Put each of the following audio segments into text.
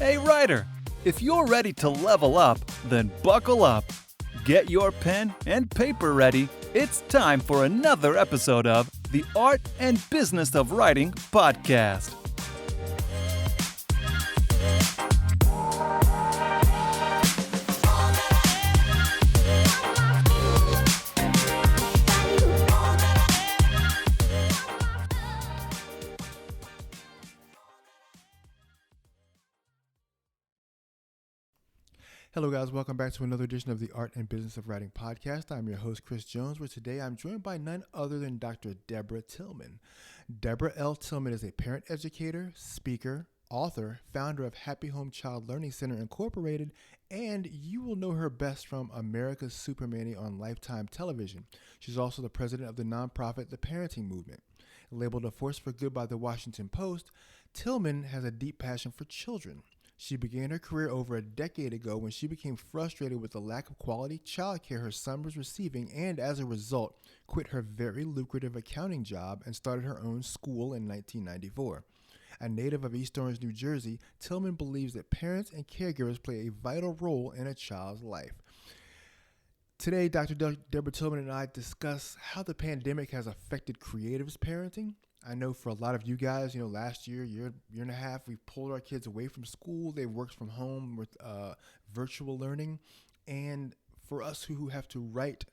Hey, writer, if you're ready to level up, then buckle up. Get your pen and paper ready. It's time for another episode of the Art and Business of Writing podcast. Hello guys, welcome back to another edition of the Art and Business of Writing podcast. I'm your host, Chris Jones, where today I'm joined by none other than Dr. Deborah Tillman. Deborah L. Tillman is a parent educator, speaker, author, founder of Happy Home Child Learning Center Incorporated, and you will know her best from America's Supernanny on Lifetime television. She's also the president of the nonprofit The Parenting Movement. Labeled a force for good by the Washington Post, Tillman has a deep passion for children. She began her career over a decade ago when she became frustrated with the lack of quality childcare her son was receiving and, as a result, quit her very lucrative accounting job and started her own school in 1994. A native of East Orange, New Jersey, Tillman believes that parents and caregivers play a vital role in a child's life. Today, Dr. Deborah Tillman and I discuss how the pandemic has affected creatives parenting. I know for a lot of you guys, last year and a half, we pulled our kids away from school. They worked from home with virtual learning. And for us who have to write,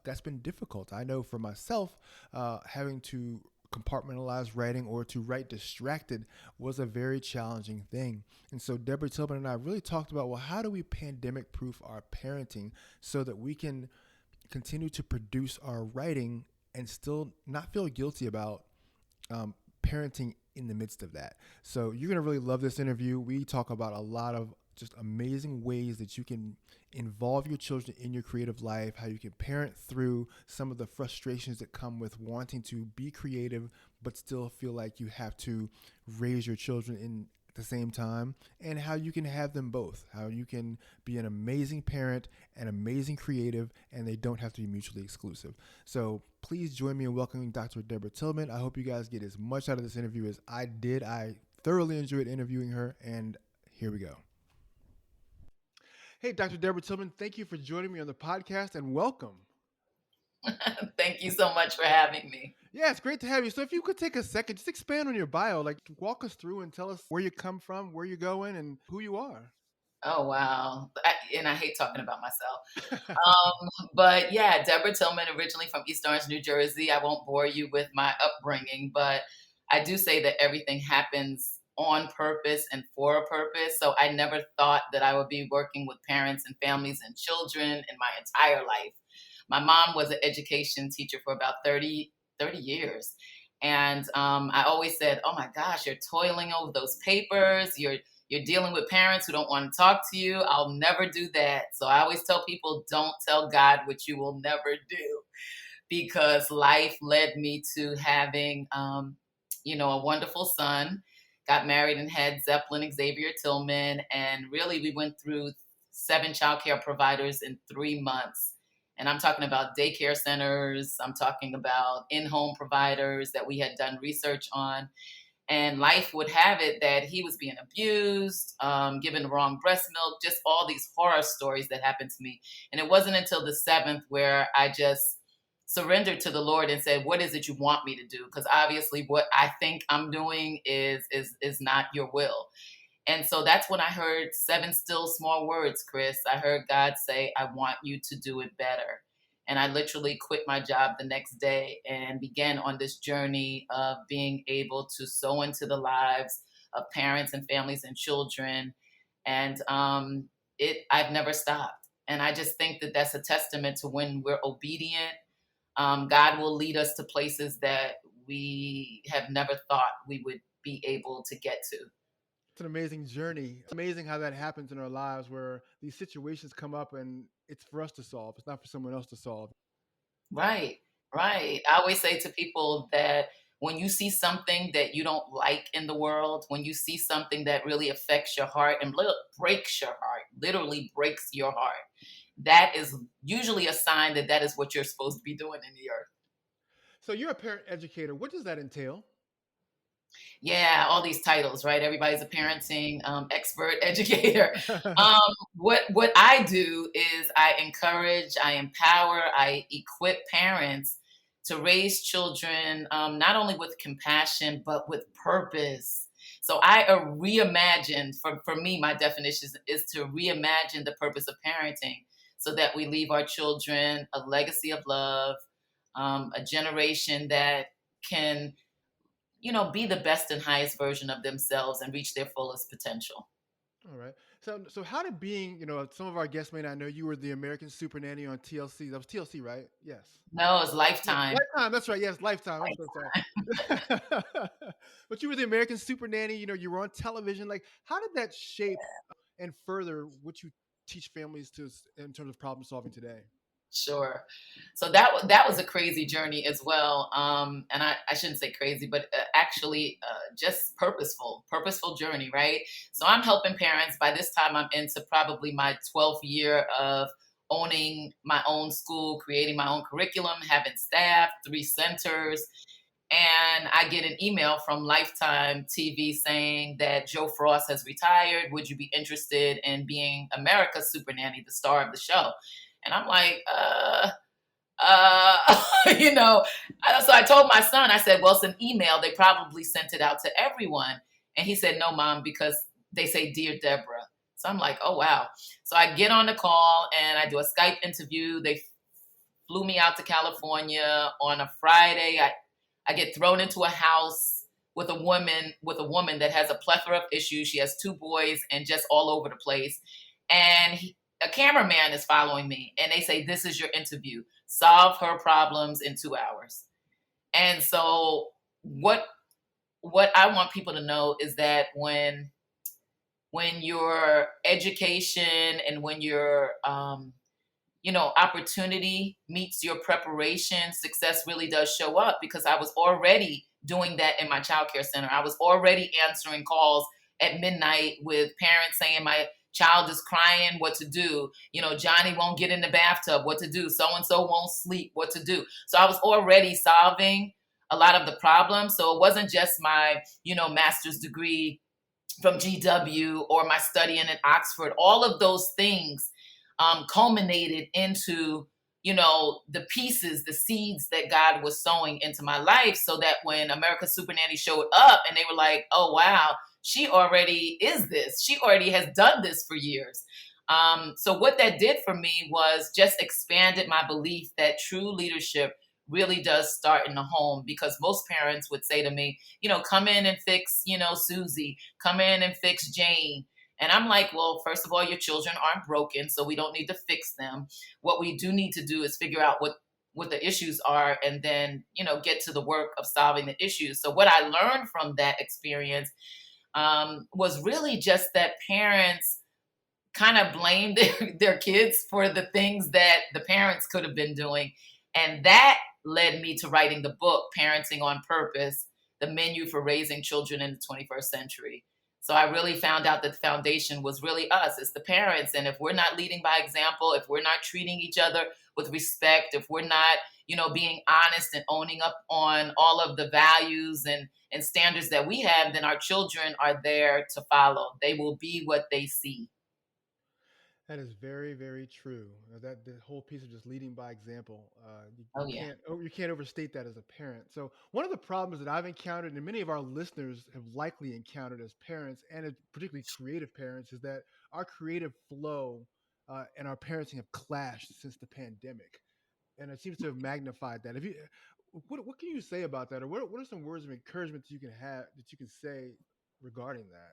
that's been difficult. I know for myself, having to compartmentalize writing or to write distracted was a very challenging thing. And so Deborah Tillman and I really talked about, well, how do we pandemic proof our parenting so that we can continue to produce our writing and still not feel guilty about parenting in the midst of that. So you're going to really love this interview. We talk about a lot of just amazing ways that you can involve your children in your creative life, how you can parent through some of the frustrations that come with wanting to be creative, but still feel like you have to raise your children in at the same time, and how you can have them both, how you can be an amazing parent, an amazing creative, and they don't have to be mutually exclusive. So please join me in welcoming Dr. Deborah Tillman. I hope you guys get as much out of this interview as I did. I thoroughly enjoyed interviewing her, and here we go. Hey, Dr. Deborah Tillman, thank you for joining me on the podcast, and welcome. Thank you so much for having me. Yeah, it's great to have you. So if you could take a second, just expand on your bio, like walk us through and tell us where you come from, where you're going, and who you are. Oh, wow. And I hate talking about myself. But yeah, Deborah Tillman, originally from East Orange, New Jersey. I won't bore you with my upbringing, but I do say that everything happens on purpose and for a purpose. So I never thought that I would be working with parents and families and children in my entire life. My mom was an education teacher for about 30 years. And I always said, oh my gosh, you're toiling over those papers. You're dealing with parents who don't want to talk to you. I'll never do that. So I always tell people, don't tell God what you will never do, because life led me to having, a wonderful son, got married and had Zeppelin Xavier Tillman. And really we went through 7 childcare providers in 3 months. And I'm talking about daycare centers. I'm talking about in-home providers that we had done research on. And life would have it that he was being abused, given the wrong breast milk, just all these horror stories that happened to me. And it wasn't until the 7th where I just surrendered to the Lord and said, what is it you want me to do? Because obviously what I think I'm doing is not your will. And so that's when I heard 7 still small words, Chris. I heard God say, I want you to do it better. And I literally quit my job the next day and began on this journey of being able to sow into the lives of parents and families and children. And I've never stopped. And I just think that that's a testament to when we're obedient, God will lead us to places that we have never thought we would be able to get to. It's an amazing journey. It's amazing how that happens in our lives where these situations come up and it's for us to solve. It's not for someone else to solve. Right, right. I always say to people that when you see something that you don't like in the world, when you see something that really affects your heart and breaks your heart, literally breaks your heart, that is usually a sign that that is what you're supposed to be doing in the earth. So you're a parent educator. What does that entail? Yeah, all these titles, right? Everybody's a parenting expert, educator. Um, what I do is I encourage, I empower, I equip parents to raise children not only with compassion but with purpose. So I reimagined. For me, my definition is to reimagine the purpose of parenting, so that we leave our children a legacy of love, a generation that can be the best and highest version of themselves and reach their fullest potential. All right. So how did being, some of our guests may not know you were the American Super Nanny on TLC. That was TLC, right? Yes. No, it's Yeah, Lifetime. Lifetime. That's right. Yes, Lifetime. I'm so sorry. But you were the American Super Nanny. You were on television. Like, how did that shape and further what you teach families in terms of problem solving today? Sure. So that was a crazy journey as well. And I shouldn't say crazy, but actually just purposeful journey, right? So I'm helping parents. By this time, I'm into probably my 12th year of owning my own school, creating my own curriculum, having staff, 3 centers. And I get an email from Lifetime TV saying that Joe Frost has retired. Would you be interested in being America's Super Nanny, the star of the show? And I'm like, uh, you know. So I told my son, I said, well, it's an email. They probably sent it out to everyone. And he said, no, mom, because they say, Dear Deborah. So I'm like, oh, wow. So I get on the call and I do a Skype interview. They flew me out to California on a Friday. I get thrown into a house with a woman that has a plethora of issues. She has 2 boys and just all over the place. And a cameraman is following me, and they say, this is your interview. Solve her problems in 2 hours. And so what I want people to know is that when your education and when your opportunity meets your preparation, success really does show up, because I was already doing that in my childcare center. I was already answering calls at midnight with parents saying, my child is crying, what to do? Johnny won't get in the bathtub, what to do? So and so won't sleep, what to do? So I was already solving a lot of the problems. So it wasn't just my, master's degree from GW or my studying at Oxford. All of those things culminated into the pieces, the seeds that God was sowing into my life, so that when America's Super Nanny showed up and they were like, oh wow, she already is this, she already has done this for years. So what that did for me was just expanded my belief that true leadership really does start in the home, because most parents would say to me, come in and fix, Susie, come in and fix Jane. And I'm like, well, first of all, your children aren't broken, so we don't need to fix them. What we do need to do is figure out what the issues are, and then, get to the work of solving the issues. So what I learned from that experience was really just that parents kind of blame their kids for the things that the parents could have been doing. And that led me to writing the book, Parenting on Purpose, the menu for raising children in the 21st century. So I really found out that the foundation was really us, it's the parents. And if we're not leading by example, if we're not treating each other with respect, if we're not, being honest and owning up on all of the values and standards that we have, then our children are there to follow. They will be what they see. That is very, very true. That the whole piece of just leading by example, Oh, yeah. you can't overstate that as a parent. So one of the problems that I've encountered, and many of our listeners have likely encountered as parents, and particularly creative parents, is that our creative flow and our parenting have clashed since the pandemic, and it seems to have magnified that. What can you say about that, or what are some words of encouragement that you can say regarding that?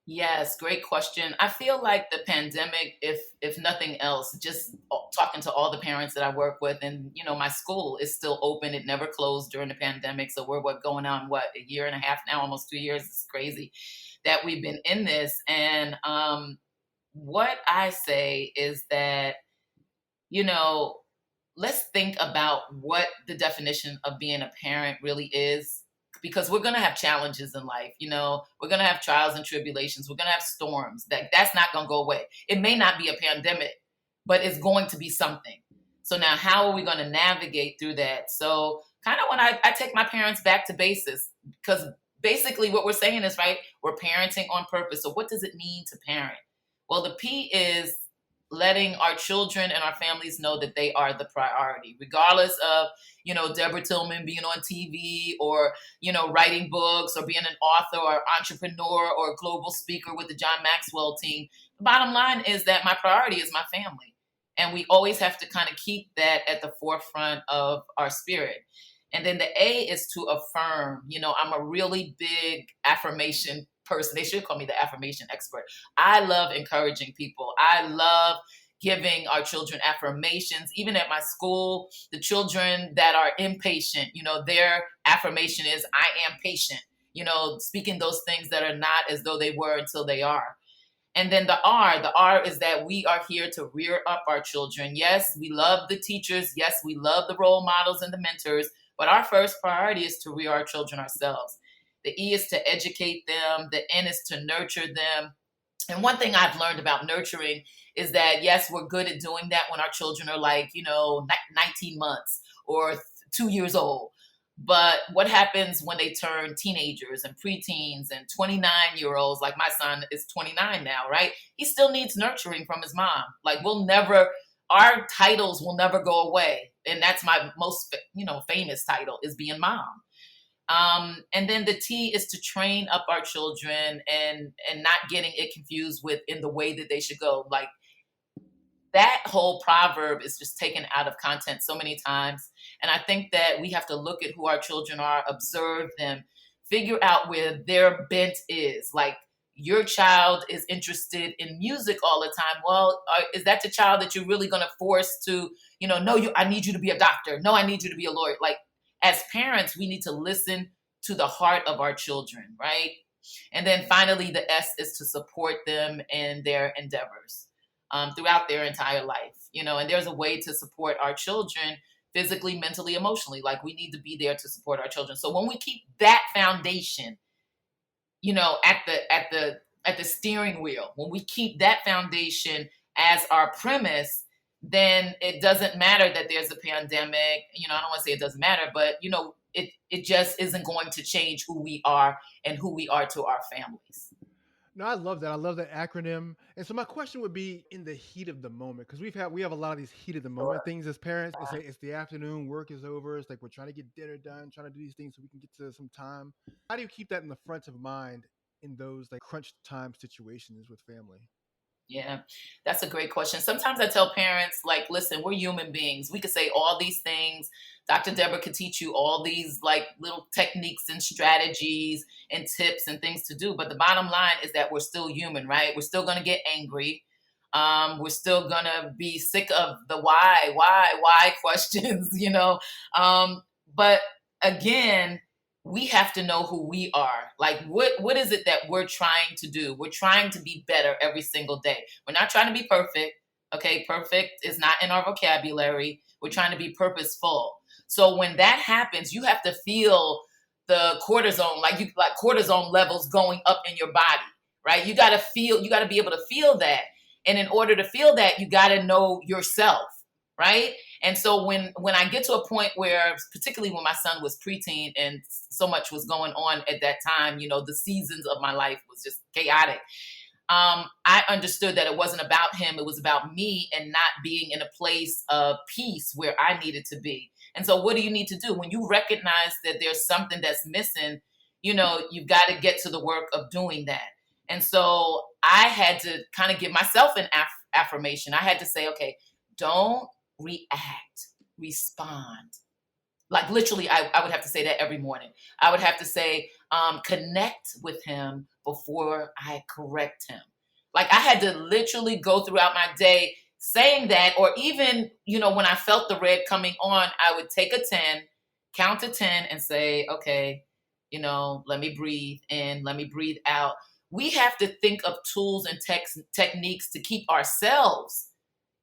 Yes, great question. I feel like the pandemic, if nothing else, just talking to all the parents that I work with, and my school is still open. It never closed during the pandemic. So we're going on a year and a half now, almost 2 years. It's crazy that we've been in this. And what I say is that, you know, let's think about what the definition of being a parent really is, because we're going to have challenges in life. We're going to have trials and tribulations. We're going to have storms. That's not going to go away. It may not be a pandemic, but it's going to be something. So now how are we going to navigate through that? So kind of when I take my parents back to because basically what we're saying is, right, we're parenting on purpose. So what does it mean to parent? Well, the P is letting our children and our families know that they are the priority, regardless of, Deborah Tillman being on TV or, writing books or being an author or entrepreneur or global speaker with the John Maxwell team. The bottom line is that my priority is my family. And we always have to kind of keep that at the forefront of our spirit. And then the A is to affirm. I'm a really big affirmation person. They should call me the affirmation expert. I love encouraging people. I love giving our children affirmations. Even at my school, the children that are impatient, their affirmation is, I am patient, speaking those things that are not as though they were until they are. And then the R is that we are here to rear up our children. Yes, we love the teachers. Yes, we love the role models and the mentors, but our first priority is to rear our children ourselves. The E is to educate them. The N is to nurture them. And one thing I've learned about nurturing is that, yes, we're good at doing that when our children are like, 19 months or 2 years old. But what happens when they turn teenagers and preteens and 29-year-olds? Like my son is 29 now, right? He still needs nurturing from his mom. Like our titles will never go away. And that's my most, famous title, is being mom. And then the T is to train up our children and not getting it confused with in the way that they should go. Like that whole proverb is just taken out of content so many times. And I think that we have to look at who our children are, observe them, figure out where their bent is. Like your child is interested in music all the time. Well, is that the child that you're really going to force to, no, I need you to be a doctor. No, I need you to be a lawyer. Like as parents, we need to listen to the heart of our children, right? And then finally, the S is to support them in their endeavors. Throughout their entire life, and there's a way to support our children physically, mentally, emotionally. Like we need to be there to support our children. So when we keep that foundation, at the steering wheel, when we keep that foundation as our premise, then it doesn't matter that there's a pandemic. I don't want to say it doesn't matter, but it just isn't going to change who we are and who we are to our families. No, I love that. I love that acronym. And so my question would be, in the heat of the moment, because we have a lot of these heat of the moment things as parents. It's the afternoon, work is over. It's like we're trying to get dinner done, trying to do these things so we can get to some time. How do you keep that in the front of mind in those like crunch time situations with family? Yeah, that's a great question. Sometimes I tell parents, like, listen, we're human beings. We could say all these things. Dr. Deborah could teach you all these like little techniques and strategies and tips and things to do. But the bottom line is that we're still human, right? We're still going to get angry. We're still going to be sick of the why questions, But again, we have to know who we are. Like, what is it that we're trying to do? We're trying to be better every single day. We're not trying to be perfect. Okay, perfect is not in our vocabulary. We're trying to be purposeful. So when that happens, you have to feel the cortisone, like cortisone levels going up in your body, right? You got to be able to feel that. And in order to feel that, you got to know yourself, right? And so when I get to a point where, particularly when my son was preteen and so much was going on at that time, the seasons of my life was just chaotic. I understood that it wasn't about him. It was about me and not being in a place of peace where I needed to be. And so what do you need to do? When you recognize that there's something that's missing, you've got to get to the work of doing that. And so I had to kind of give myself an affirmation. I had to say, okay, don't react, respond. Like literally, I would have to say that every morning. I would have to say, connect with him before I correct him. Like I had to literally go throughout my day saying that, or even, when I felt the red coming on, I would take a 10, count to 10 and say, okay, let me breathe in, let me breathe out. We have to think of tools and techniques to keep ourselves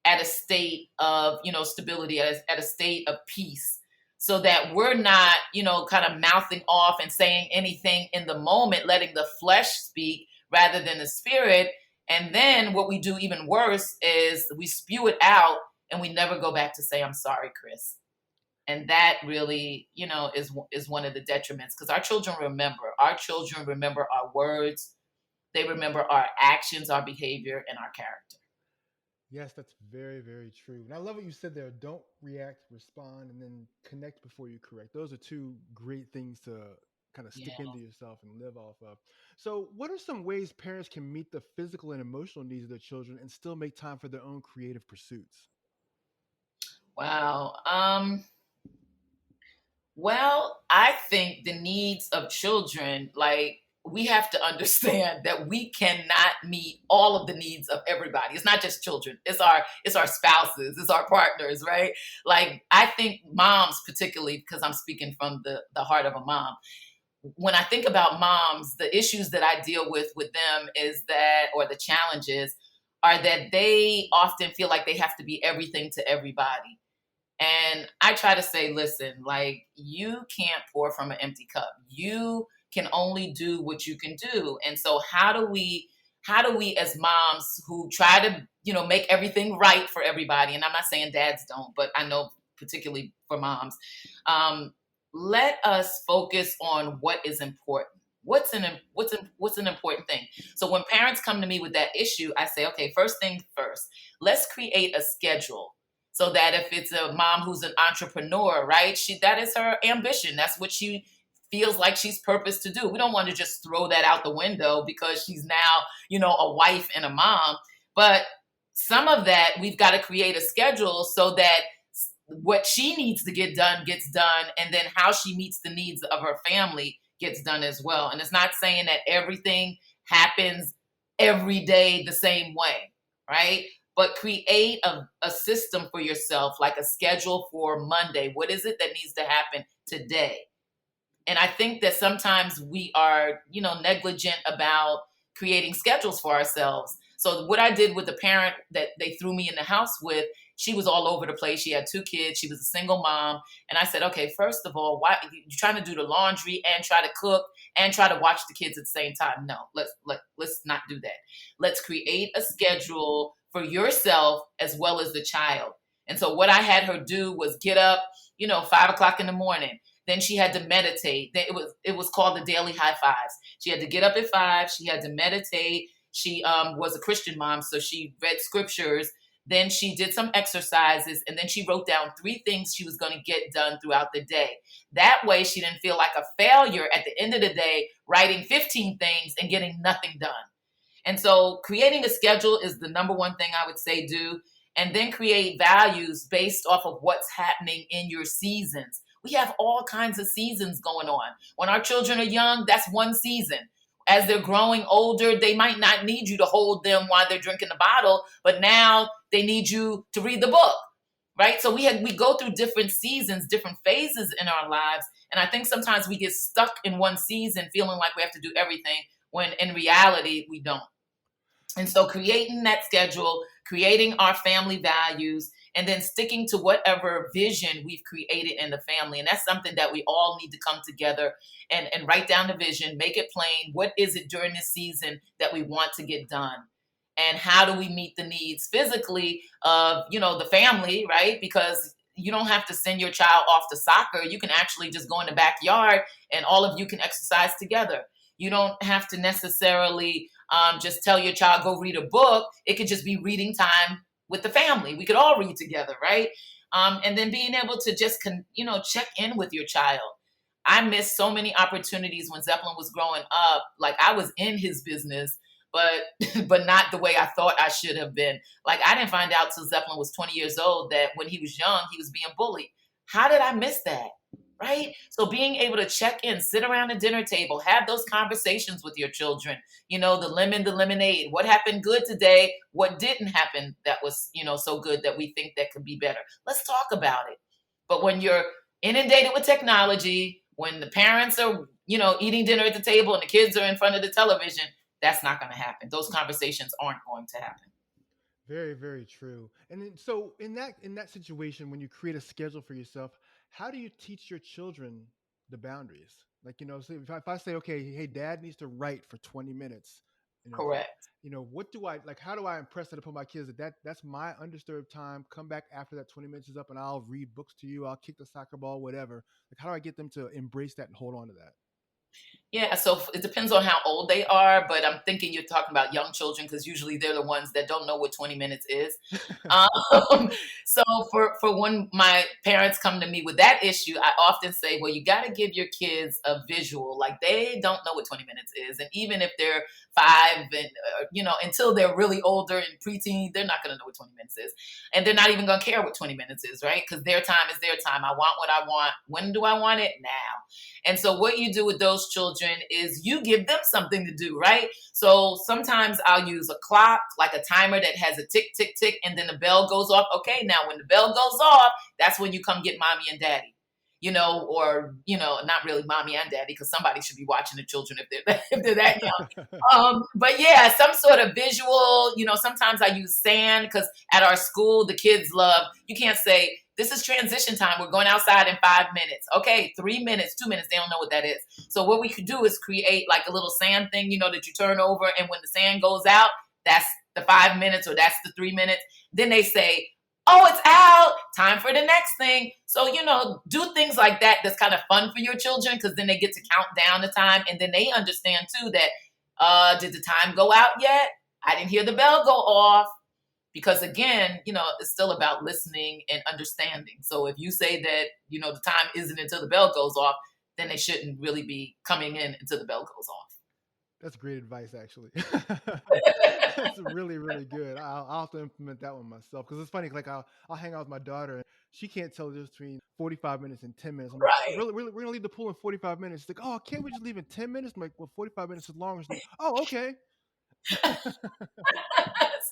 at a state of, stability, at a state of peace, so that we're not, kind of mouthing off and saying anything in the moment, letting the flesh speak rather than the spirit. And then what we do even worse is we spew it out and we never go back to say, I'm sorry, Chris. And that really, is one of the detriments, because our children remember our words, they remember our actions, our behavior, and our character. Yes, that's very, very true. And I love what you said there. Don't react, respond, and then connect before you correct. Those are two great things to kind of stick Yeah. into yourself and live off of. So, what are some ways parents can meet the physical and emotional needs of their children and still make time for their own creative pursuits? Wow. Well, I think the needs of children, like, we have to understand that we cannot meet all of the needs of everybody. It's not just children. It's our spouses, it's our partners, right? Like, I think moms, particularly because I'm speaking from the heart of a mom. When I think about moms, the issues that I deal with them is that, or the challenges are that they often feel like they have to be everything to everybody. And I try to say, listen, like, you can't pour from an empty cup. You can only do what you can do. And so how do we as moms who try to, make everything right for everybody, and I'm not saying dads don't, but I know particularly for moms, um, let us focus on what is important. What's an important thing? So when parents come to me with that issue, I say, okay, first thing first, let's create a schedule, so that if it's a mom who's an entrepreneur, right? That is her ambition. That's what she feels like she's purposed to do. We don't want to just throw that out the window because she's now, a wife and a mom. But some of that we've got to create a schedule so that what she needs to get done gets done, and then how she meets the needs of her family gets done as well. And it's not saying that everything happens every day the same way, right? But create a system for yourself, like a schedule for Monday. What is it that needs to happen today? And I think that sometimes we are, negligent about creating schedules for ourselves. So what I did with the parent that they threw me in the house with, she was all over the place. She had two kids. She was a single mom. And I said, okay, first of all, why you're trying to do the laundry and try to cook and try to watch the kids at the same time? No, let's not do that. Let's create a schedule for yourself as well as the child. And so what I had her do was get up, 5 o'clock in the morning. Then she had to meditate. It was called the daily high fives. She had to get up at 5. She had to meditate. She was a Christian mom, so she read scriptures. Then she did some exercises, and then she wrote down 3 things she was going to get done throughout the day. That way, she didn't feel like a failure at the end of the day, writing 15 things and getting nothing done. And so creating a schedule is the number one thing I would say do. And then create values based off of what's happening in your seasons. We have all kinds of seasons going on. When our children are young, that's one season. As they're growing older, they might not need you to hold them while they're drinking the bottle, but now they need you to read the book, right? So we go through different seasons, different phases in our lives. And I think sometimes we get stuck in one season feeling like we have to do everything when in reality we don't. And so creating that schedule, creating our family values, and then sticking to whatever vision we've created in the family. And that's something that we all need to come together and write down the vision, make it plain. What is it during this season that we want to get done? And how do we meet the needs physically of, the family, right? Because you don't have to send your child off to soccer. You can actually just go in the backyard and all of you can exercise together. You don't have to necessarily just tell your child, go read a book. It could just be reading time with the family. We could all read together, right? And then being able to just, check in with your child. I missed so many opportunities when Zeppelin was growing up. Like, I was in his business, but but not the way I thought I should have been. Like, I didn't find out till Zeppelin was 20 years old that when he was young, he was being bullied. How did I miss that? Right? So being able to check in, sit around a dinner table, have those conversations with your children, the lemon, the lemonade, what happened good today, what didn't happen that was, so good that we think that could be better. Let's talk about it. But when you're inundated with technology, when the parents are, eating dinner at the table and the kids are in front of the television, that's not going to happen. Those conversations aren't going to happen. Very, very true. And then, so in that situation, when you create a schedule for yourself, how do you teach your children the boundaries? Like, so if I say, okay, hey, dad needs to write for 20 minutes, You know, Correct. what do I like? How do I impress that upon my kids that's my undisturbed time? Come back after that 20 minutes is up, and I'll read books to you. I'll kick the soccer ball, whatever. Like, how do I get them to embrace that and hold on to that? Yeah, so it depends on how old they are, but I'm thinking you're talking about young children because usually they're the ones that don't know what 20 minutes is. Um, so for when my parents come to me with that issue, I often say, well, you got to give your kids a visual. Like they don't know what 20 minutes is, and even if they're 5 and until they're really older and preteen, they're not going to know what 20 minutes is, and they're not even going to care what 20 minutes is, right? Because their time is their time. I want what I want. When do I want it? Now. And so what you do with those children is you give them something to do, right? So sometimes I'll use a clock, like a timer that has a tick, tick, tick, and then the bell goes off. Okay, now when the bell goes off, that's when you come get mommy and daddy. Not really mommy and daddy, because somebody should be watching the children if they're that young. But yeah, some sort of visual. Sometimes I use sand because at our school the kids love. You can't say this is transition time. We're going outside in 5 minutes. Okay, 3 minutes, 2 minutes. They don't know what that is. So what we could do is create like a little sand thing, that you turn over, and when the sand goes out, that's the 5 minutes or that's the 3 minutes. Then they say, oh, it's out. Time for the next thing. So, do things like that that's kind of fun for your children, because then they get to count down the time, and then they understand too that, did the time go out yet? I didn't hear the bell go off. Because again, it's still about listening and understanding. So if you say that, the time isn't until the bell goes off, then they shouldn't really be coming in until the bell goes off. That's great advice, actually. That's really, really good. I'll have to implement that one myself, because it's funny. Like I'll hang out with my daughter, and she can't tell the difference between 45 minutes and 10 minutes. I'm like, Right. really, really, we're gonna leave the pool in 45 minutes. She's like, oh, can't we just leave in 10 minutes? I'm like, well, 45 minutes is longer. She's like, oh, okay.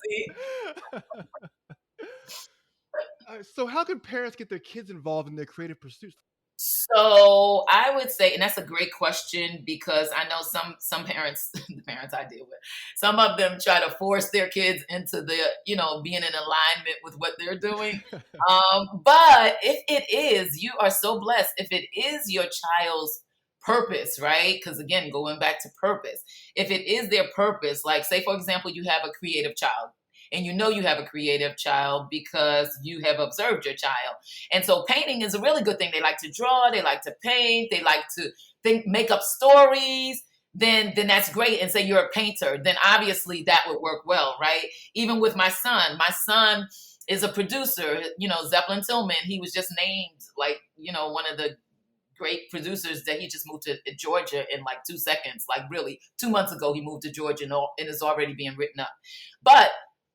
See? So how can parents get their kids involved in their creative pursuits? So I would say, and that's a great question, because I know some parents, the parents I deal with, some of them try to force their kids into being in alignment with what they're doing. But if it is, you are so blessed. If it is your child's purpose, right? Because again, going back to purpose, if it is their purpose, like say, for example, you have a creative child. And you have a creative child because you have observed your child. And so painting is a really good thing. They like to draw, they like to paint, they like to make up stories. Then that's great. And say you're a painter, then obviously that would work well, right? Even with my son is a producer, Zeppelin Tillman. He was just named one of the great producers that he just moved to Georgia in like 2 seconds. Like really, 2 months ago, he moved to Georgia and is already being written up. But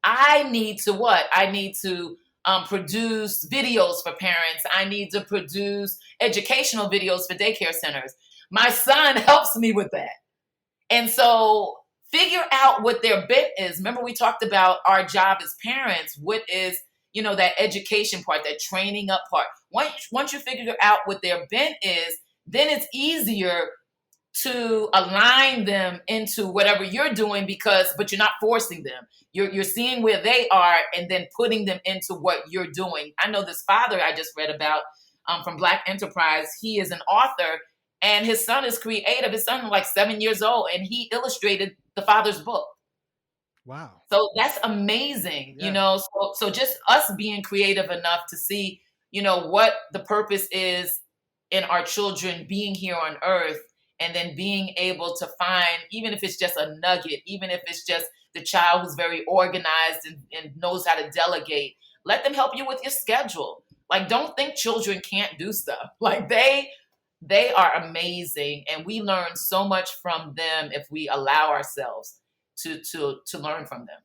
I need to what? I need to produce videos for parents. I need to produce educational videos for daycare centers. My son helps me with that. And so figure out what their bent is. Remember, we talked about our job as parents. What is, that education part, that training up part. Once you figure out what their bent is, then it's easier to align them into whatever you're doing, but you're not forcing them. You're seeing where they are and then putting them into what you're doing. I know this father I just read about from Black Enterprise. He is an author and his son is creative. His son is like 7 years old and he illustrated the father's book. Wow. So that's amazing, Yeah. So just us being creative enough to see, what the purpose is in our children being here on earth, and then being able to find, even if it's just a nugget, even if it's just the child who's very organized and knows how to delegate, let them help you with your schedule. Like, don't think children can't do stuff. Like they are amazing, and we learn so much from them if we allow ourselves to learn from them.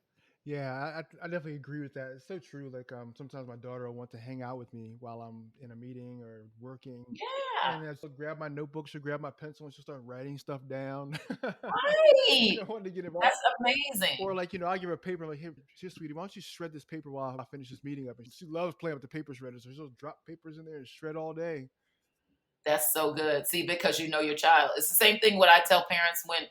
Yeah, I definitely agree with that. It's so true. Like sometimes my daughter will want to hang out with me while I'm in a meeting or working. Yeah, And she'll grab my notebook, she'll grab my pencil, and she'll start writing stuff down. right. I wanted to get involved. That's Or amazing. like, I give her a paper. I'm like, here, sweetie, why don't you shred this paper while I finish this meeting up? And she loves playing with the paper shredder, so she'll drop papers in there and shred all day. That's so good. See, because you know your child. It's the same thing what I tell parents when,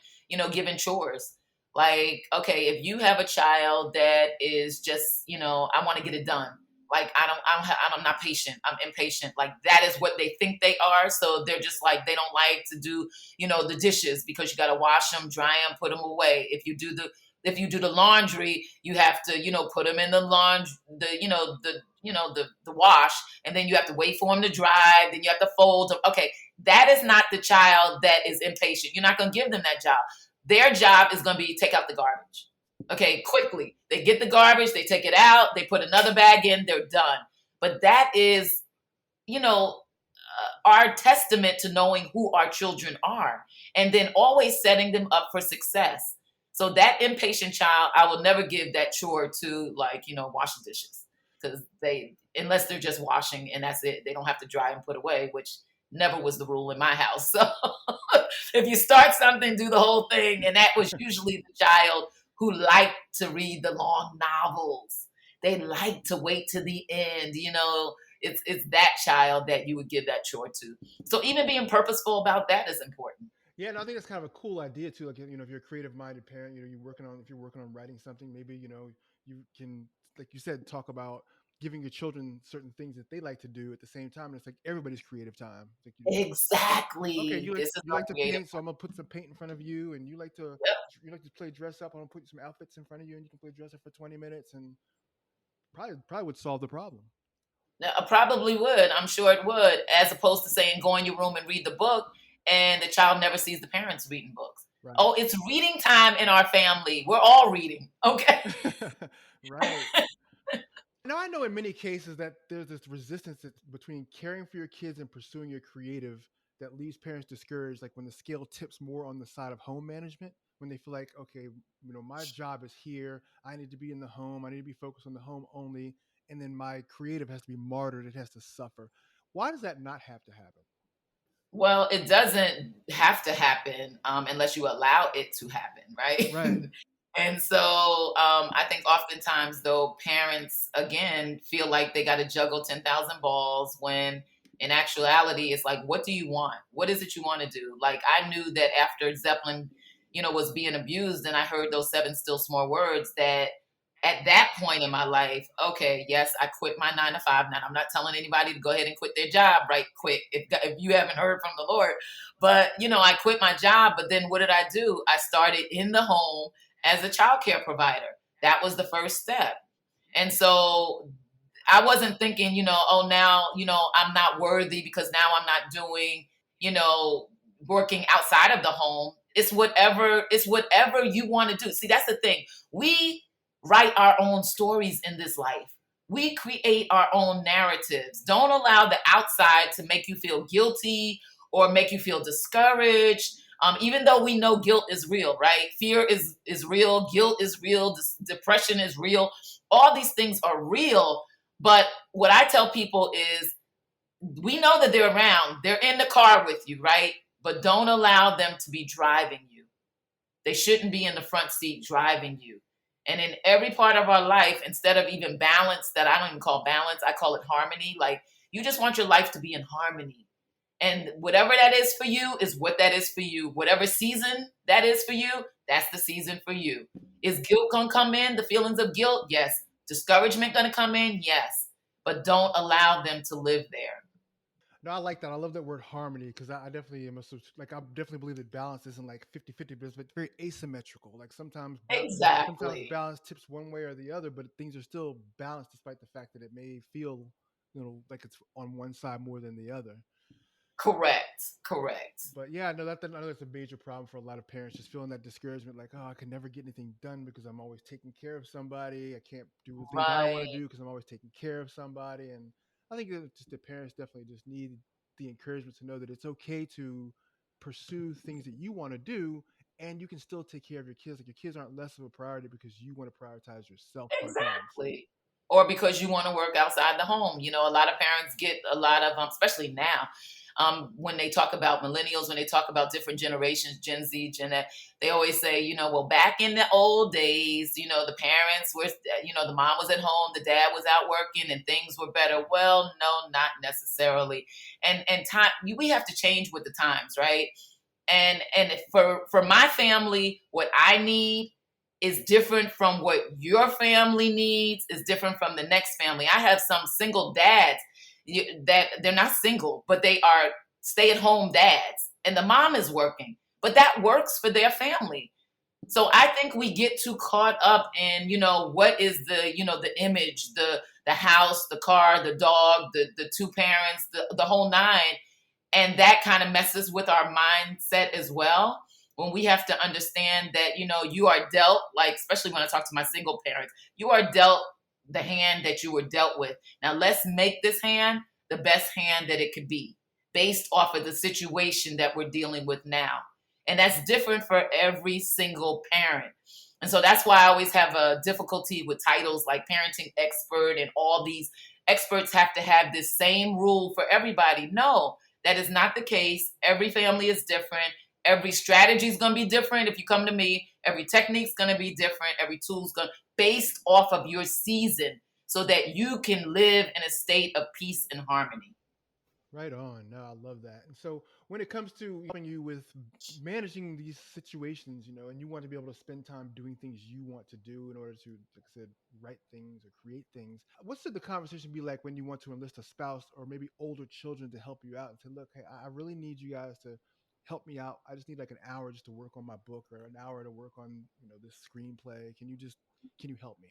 giving chores. Like, okay, if you have a child that is just, I want to get it done. Like, I'm not patient. I'm impatient. Like, that is what they think they are. So they're just like, they don't like to do, the dishes because you got to wash them, dry them, put them away. If you do the laundry, you have to, put them in the laundry, the wash, and then you have to wait for them to dry. Then you have to fold them. Okay. That is not the child that is impatient. You're not going to give them that job. Their job is going to be take out the garbage. Okay, quickly. They get the garbage, they take it out, they put another bag in, they're done. But that is, our testament to knowing who our children are, and then always setting them up for success. So that impatient child, I will never give that chore to, like, wash the dishes, because unless they're just washing and that's it, they don't have to dry and put away, which never was the rule in my house. So if you start something, do the whole thing. And that was usually the child who liked to read the long novels. They like to wait to the end. It's that child that you would give that chore to. So even being purposeful about that is important. Yeah, and I think that's kind of a cool idea too. Like, if you're a creative-minded parent, if you're working on writing something, maybe you can, like you said, talk about giving your children certain things that they like to do at the same time. And it's like everybody's creative time. It's like, okay, Exactly. This is you our like to creative. paint, so I'm gonna put some paint in front of you, and Yep. you like to play dress up. I'm gonna put some outfits in front of you, and you can play dress up for 20 minutes, and probably would solve the problem. Now, I probably would. I'm sure it would, as opposed to saying go in your room and read the book, and the child never sees the parents reading books. Right. Oh, it's reading time in our family. We're all reading. Okay. Right. Now, I know in many cases that there's this resistance between caring for your kids and pursuing your creative that leaves parents discouraged, like when the scale tips more on the side of home management, when they feel like, okay, my job is here. I need to be in the home. I need to be focused on the home only. And then my creative has to be martyred. It has to suffer. Why does that not have to happen? Well, it doesn't have to happen unless you allow it to happen, right? Right. And so I think oftentimes, though, parents, again, feel like they got to juggle 10,000 balls when in actuality, it's like, what do you want? What is it you want to do? Like, I knew that after Zeppelin, was being abused, and I heard those seven still small words, that at that point in my life, okay, yes, I quit my 9 to 5. Now, I'm not telling anybody to go ahead and quit their job right quick if you haven't heard from the Lord. But, I quit my job. But then what did I do? I started in the home as a childcare provider. That was the first step. And so I wasn't thinking, oh, now, I'm not worthy because now I'm not doing, working outside of the home. It's whatever you want to do. See, that's the thing. We write our own stories in this life. We create our own narratives. Don't allow the outside to make you feel guilty or make you feel discouraged. Even though we know guilt is real, right? Fear is real. Guilt is real. Depression is real. All these things are real. But what I tell people is, we know that they're around. They're in the car with you, right? But don't allow them to be driving you. They shouldn't be in the front seat driving you. And in every part of our life, instead of even balance, that I don't even call balance, I call it harmony. Like, you just want your life to be in harmony. And whatever that is for you is what that is for you. Whatever season that is for you, that's the season for you. Is guilt going to come in? The feelings of guilt? Yes. Discouragement going to come in? Yes. But don't allow them to live there. No, I like that. I love that word harmony because I definitely am I definitely believe that balance isn't like 50-50, but it's very asymmetrical. Like sometimes Exactly. balance tips one way or the other, but things are still balanced despite the fact that it may feel, like it's on one side more than the other. Correct. But yeah, no, I know that's a major problem for a lot of parents, just feeling that discouragement, like, oh, I can never get anything done because I'm always taking care of somebody. I can't do the things I want to Right. do because I'm always taking care of somebody. And I think that just the parents definitely just need the encouragement to know that it's okay to pursue things that you want to do, and you can still take care of your kids. Like your kids aren't less of a priority because you want to prioritize yourself first. Exactly. Or because you want to work outside the home. A lot of parents get a lot of, especially now, when they talk about millennials, when they talk about different generations, Gen Z, Gen X, they always say, well, back in the old days, the parents were, the mom was at home, the dad was out working, and things were better. Well, no, not necessarily. And time, we have to change with the times, right? And for my family, what I need is different from what your family needs, is different from the next family. I have some single dads that they're not single, but they are stay-at-home dads, and the mom is working, but that works for their family. So I think we get too caught up in, what is the image, the house, the car, the dog, the two parents, the whole nine. And that kind of messes with our mindset as well. When we have to understand that, you are dealt, like, especially when I talk to my single parents, you are dealt the hand that you were dealt with. Now let's make this hand the best hand that it could be based off of the situation that we're dealing with now. And that's different for every single parent. And so that's why I always have a difficulty with titles like parenting expert, and all these experts have to have this same rule for everybody. No, that is not the case. Every family is different. Every strategy is going to be different. If you come to me, every technique is going to be different. Every tool is going to based off of your season, so that you can live in a state of peace and harmony. Right on. No, I love that. And so when it comes to helping you with managing these situations, and you want to be able to spend time doing things you want to do in order to, like I said, write things or create things, what's the conversation be like when you want to enlist a spouse or maybe older children to help you out and say, look, hey, I really need you guys to help me out. I just need like an hour just to work on my book, or an hour to work on, this screenplay. Can you help me?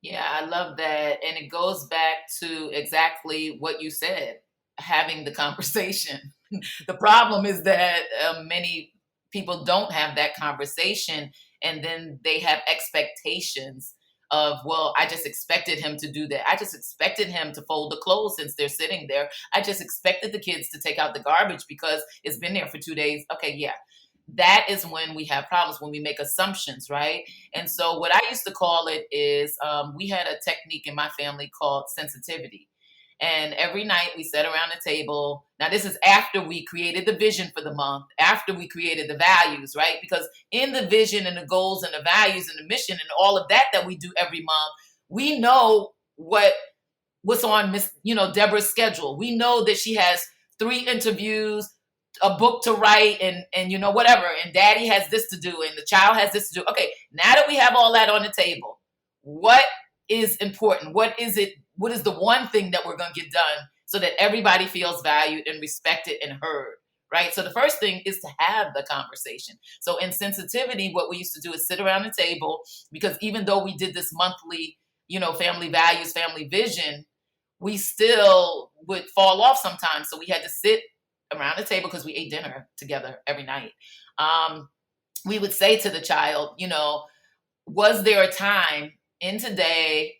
Yeah, I love that. And it goes back to exactly what you said, having the conversation. The problem is that many people don't have that conversation, and then they have expectations of, well, I just expected him to do that. I just expected him to fold the clothes since they're sitting there. I just expected the kids to take out the garbage because it's been there for 2 days. Okay, yeah. That is when we have problems, when we make assumptions, right? And so what I used to call it is, we had a technique in my family called sensitivity. And every night we sat around the table. Now, this is after we created the vision for the month, after we created the values, right? Because in the vision and the goals and the values and the mission and all of that we do every month, we know what's on Deborah's schedule. We know that she has 3 interviews, a book to write, and whatever, and daddy has this to do, and the child has this to do. Okay, now that we have all that on the table, what is important? What is the one thing that we're going to get done so that everybody feels valued and respected and heard, right? So the first thing is to have the conversation. So in sensitivity, what we used to do is sit around the table, because even though we did this monthly, family values, family vision, we still would fall off sometimes. So we had to sit around the table, because we ate dinner together every night. We would say to the child, was there a time in today,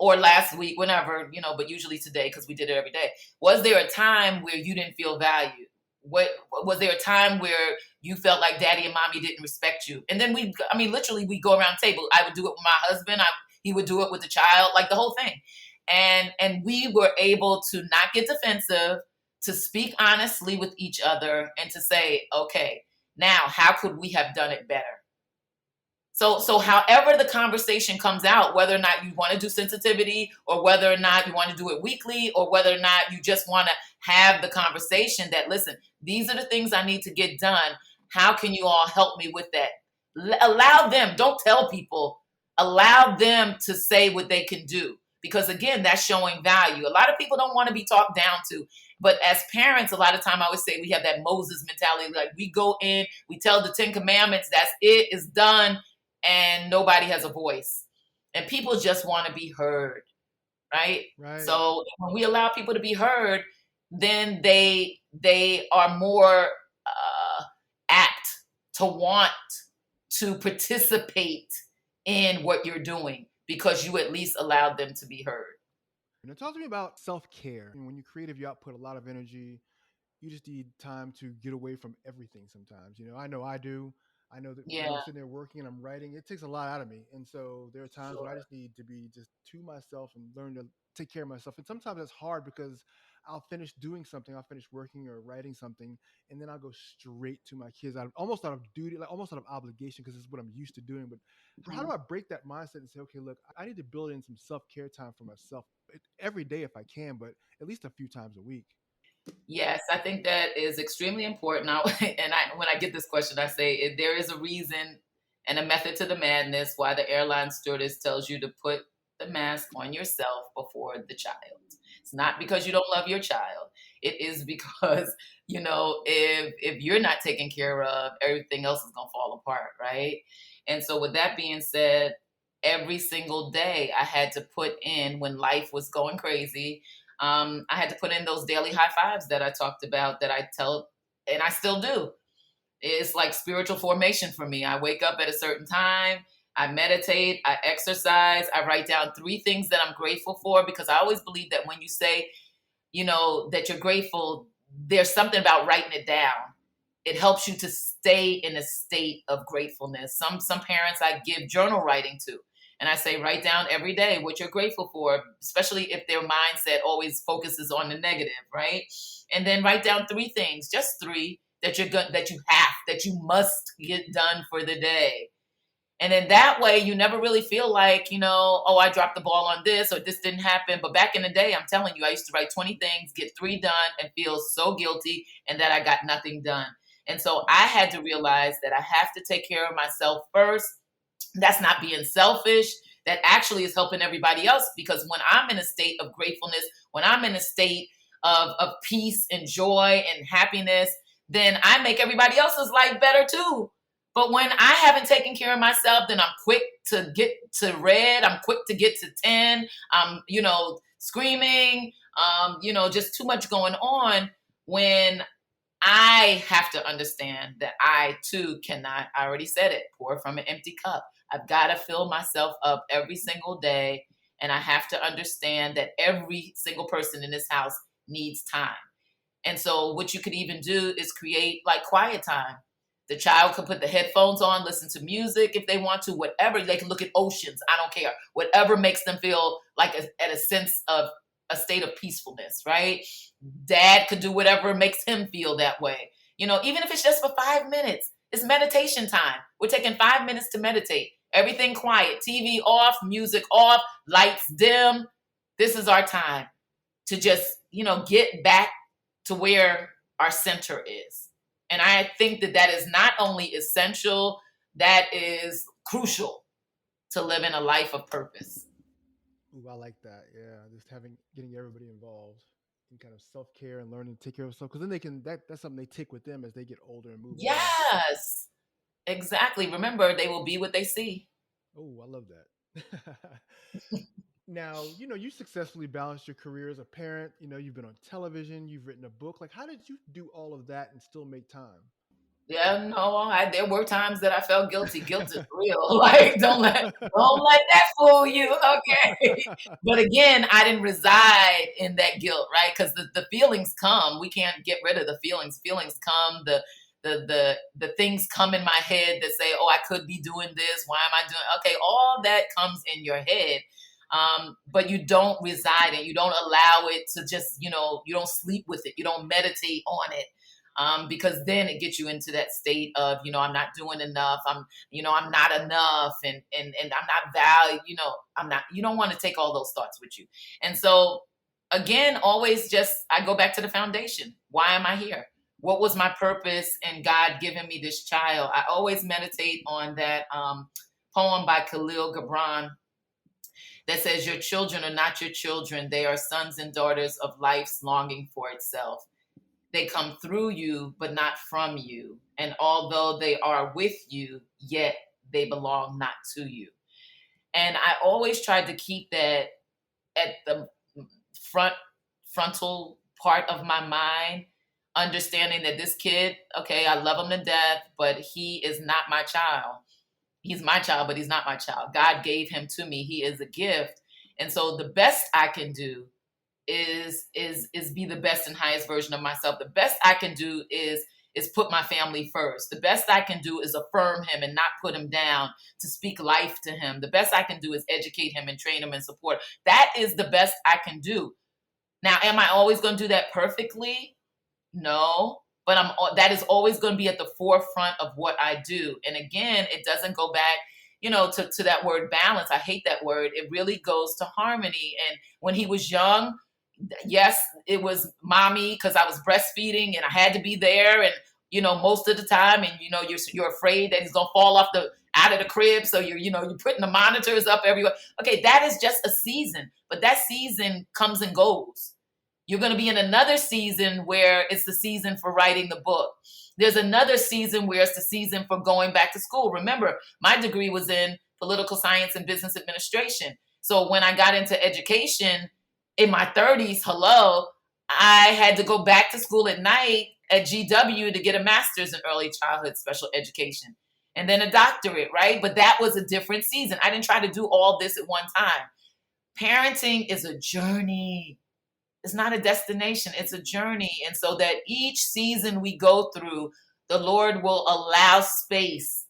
or last week, whenever, but usually today, because we did it every day. Was there a time where you didn't feel valued? What was there a time where you felt like daddy and mommy didn't respect you? And then literally we go around the table. I would do it with my husband. He would do it with the child, like the whole thing. And we were able to not get defensive, to speak honestly with each other, and to say, okay, now how could we have done it better? So however the conversation comes out, whether or not you want to do sensitivity, or whether or not you want to do it weekly, or whether or not you just want to have the conversation that, listen, these are the things I need to get done. How can you all help me with that? Allow them, don't tell people, allow them to say what they can do. Because again, that's showing value. A lot of people don't want to be talked down to. But as parents, a lot of time I always say we have that Moses mentality. Like, we go in, we tell the 10 commandments, that's it, it's done, and nobody has a voice. And people just want to be heard, right? Right. So when we allow people to be heard, then they are more apt to want to participate in what you're doing, because you at least allowed them to be heard. Talk to me about self-care. When you're creative, you output a lot of energy. You just need time to get away from everything sometimes. I know I do. I know that when Yeah, I'm sitting there working and I'm writing, it takes a lot out of me. And so there are times when I sure. just need to be just to myself and learn to take care of myself. And sometimes that's hard because I'll finish doing something, I'll finish working or writing something, and then I'll go straight to my kids, almost out of duty, like almost out of obligation, because it's what I'm used to doing. But how do Mhm. I break that mindset and say, okay, look, I need to build in some self-care time for myself every day if I can, but at least a few times a week? Yes, I think that is extremely important. When I get this question, I say there is a reason And a method to the madness, why the airline stewardess tells you to put the mask on yourself before the child. It's not because you don't love your child. It is because, if you're not taken care of, everything else is going to fall apart, right? And so with that being said, every single day I had to put in, when life was going crazy, I had to put in those daily high fives that I talked about, that I tell, and I still do. It's like spiritual formation for me. I wake up at a certain time, I meditate, I exercise, I write down 3 things that I'm grateful for, because I always believe that when you say, that you're grateful, there's something about writing it down. It helps you to stay in a state of gratefulness. Some parents I give journal writing to, and I say, write down every day what you're grateful for, especially if their mindset always focuses on the negative, right? And then write down 3 things, just 3, that that you must get done for the day. And then that way you never really feel like, oh, I dropped the ball on this, or this didn't happen. But back in the day, I'm telling you, I used to write 20 things, get 3 done, and feel so guilty and that I got nothing done. And so I had to realize that I have to take care of myself first. That's not being selfish. That actually is helping everybody else, because when I'm in a state of gratefulness, when I'm in a state of peace and joy and happiness, then I make everybody else's life better too. But when I haven't taken care of myself, then I'm quick to get to red. I'm quick to get to 10. I'm, screaming, just too much going on, when I have to understand that I too cannot, I already said it, pour from an empty cup. I've got to fill myself up every single day. And I have to understand that every single person in this house needs time. And so what you could even do is create like quiet time. The child could put the headphones on, listen to music if they want to, whatever. They can look at oceans. I don't care. Whatever makes them feel like at a sense of a state of peacefulness, right? Dad could do whatever makes him feel that way. Even if it's just for 5 minutes, it's meditation time. We're taking 5 minutes to meditate. Everything quiet, TV off, music off, lights dim. This is our time to just, get back to where our center is. And I think that is not only essential, that is crucial to living a life of purpose. Ooh, I like that. Yeah, just getting everybody involved in kind of self-care and learning to take care of themselves, because then they can that's something they take with them as they get older and move on. Yes, exactly. Remember, they will be what they see. Oh, I love that. Now, you successfully balanced your career as a parent. You've been on television, you've written a book. Like, how did you do all of that and still make time? Yeah, no, there were times that I felt guilty. Guilt is real. Like, don't let that fool you. Okay. But again, I didn't reside in that guilt, right? Because the feelings come. We can't get rid of the feelings. Feelings come. The things come in my head that say, oh, I could be doing this. Why am I doing? Okay, all that comes in your head. But you don't reside in, you don't allow it to just, you don't sleep with it. You don't meditate on it. Because then it gets you into that state of, I'm not doing enough. I'm not enough, and I'm not valued. You don't want to take all those thoughts with you. And so again, always I go back to the foundation. Why am I here? What was my purpose in God giving me this child? I always meditate on that poem by Khalil Gibran that says, your children are not your children. They are sons and daughters of life's longing for itself. They come through you, but not from you. And although they are with you, yet they belong not to you. And I always tried to keep that at the frontal part of my mind, understanding that this kid, okay, I love him to death, but he is not my child. He's my child, but he's not my child. God gave him to me. He is a gift. And so the best I can do is be the best and highest version of myself. The best I can do is put my family first. The best I can do is affirm him and not put him down, to speak life to him. The best I can do is educate him and train him and support. That is the best I can do. Now, am I always going to do that perfectly? No. But that is always going to be at the forefront of what I do. And again, it doesn't go back, to that word balance. I hate that word. It really goes to harmony. And when he was young, yes, it was mommy, because I was breastfeeding and I had to be there. And, most of the time, and, you're afraid that he's going to fall off out of the crib. So you're putting the monitors up everywhere. Okay, that is just a season, but that season comes and goes. You're going to be in another season where it's the season for writing the book. There's another season where it's the season for going back to school. Remember, my degree was in political science and business administration. So when I got into education in my 30s, I had to go back to school at night at GW to get a master's in early childhood special education and then a doctorate, right? But that was a different season. I didn't try to do all this at one time. Parenting is a journey. It's not a destination. It's a journey. And so that each season we go through, the Lord will allow space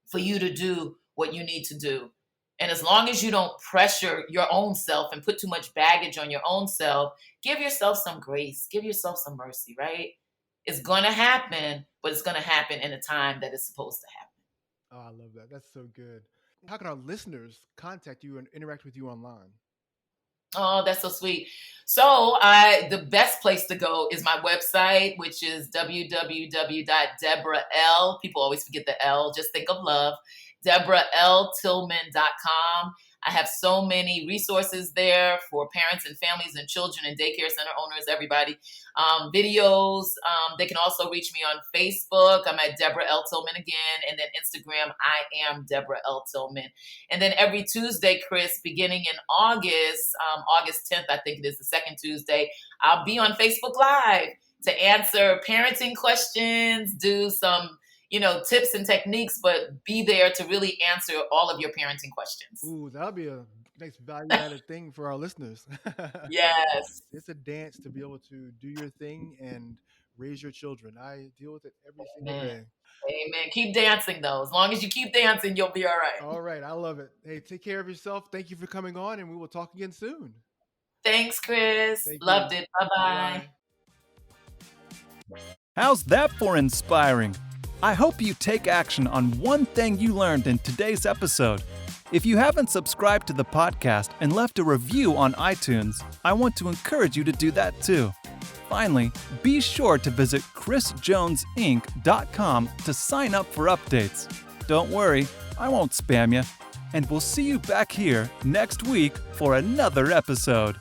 for you to do what you need to do. And as long as you don't pressure your own self and put too much baggage on your own self, give yourself some grace, give yourself some mercy, right? It's going to happen, but it's going to happen in a time that it's supposed to happen. Oh, I love that. That's so good. How can our listeners contact you and interact with you online? Oh, that's so sweet. So the best place to go is my website, which is www.DeborahL. People always forget the L. Just think of love. DeborahLTillman.com. I have so many resources there for parents and families and children and daycare center owners, everybody. Videos. They can also reach me on Facebook. I'm at Deborah L. Tillman again. And then Instagram, I am Deborah L. Tillman. And then every Tuesday, Chris, beginning in August 10th, I think it is the second Tuesday, I'll be on Facebook Live to answer parenting questions, do some tips and techniques, but be there to really answer all of your parenting questions. Ooh, that'll be a nice value-added thing for our listeners. Yes. It's a dance to be able to do your thing and raise your children. I deal with it every single day. Amen. Keep dancing, though. As long as you keep dancing, you'll be all right. All right. I love it. Hey, take care of yourself. Thank you for coming on, and we will talk again soon. Thanks, Chris. Loved it. Bye-bye. How's that for inspiring? I hope you take action on one thing you learned in today's episode. If you haven't subscribed to the podcast and left a review on iTunes, I want to encourage you to do that too. Finally, be sure to visit chrisjonesinc.com to sign up for updates. Don't worry, I won't spam you. And we'll see you back here next week for another episode.